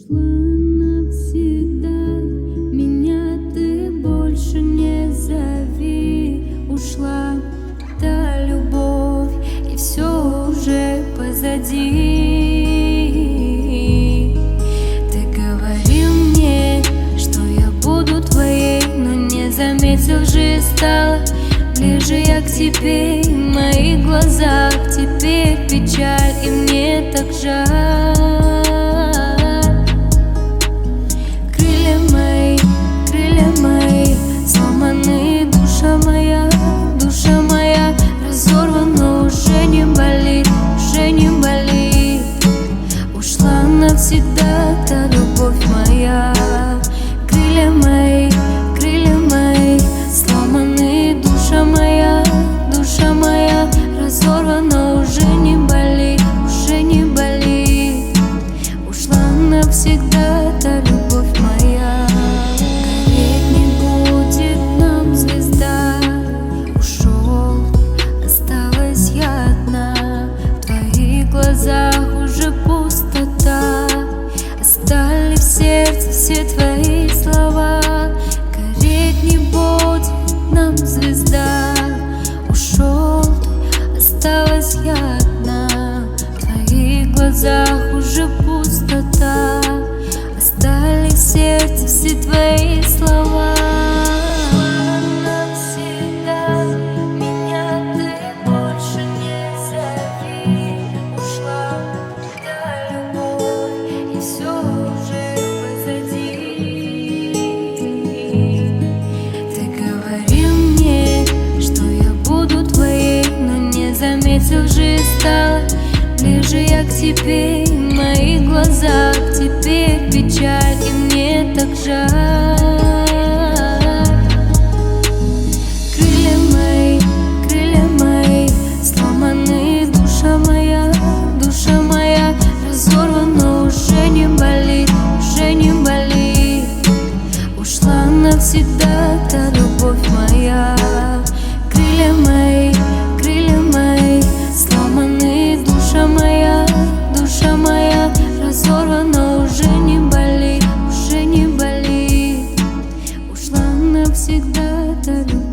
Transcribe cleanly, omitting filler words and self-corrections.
Ушла навсегда, меня ты больше не зови. Ушла та любовь, и все уже позади. Ты говорил мне, что я буду твоей, но не заметил же, стала ближе я к тебе. В моих глазах теперь печаль, и мне так жаль. Крылья мои сломаны, душа моя разорвана, уже не болит, уже не болит. Ушла навсегда та любовь моя. Крылья мои сломаны, душа моя разорвана, уже не болит, уже не болит. Ушла навсегда та любовь моя. Гореть не будет нам звезда. Ушел, осталась я одна. В твоих глазах уже пустота. Остались в сердце все твои слова. Гореть не будет нам звезда. Ушел, осталась я одна. В твоих глазах уже пустота. Остались в сердце все твои слова. Навсегда меня ты больше не зови. Ушла та любовь, и все уже позади. Ты говорил мне, что я буду твоей, но не заметил же, стала ближе я к тебе. В моих глазах теперь печаль, и мне так жаль. Крылья мои сломаны, душа моя разорвана, уже не болит, уже не болит. Ушла навсегда та любовь моя. Крылья мои сломаны, душа моя разорвана, уже не болит, уже не болит. Ушла навсегда та любовь.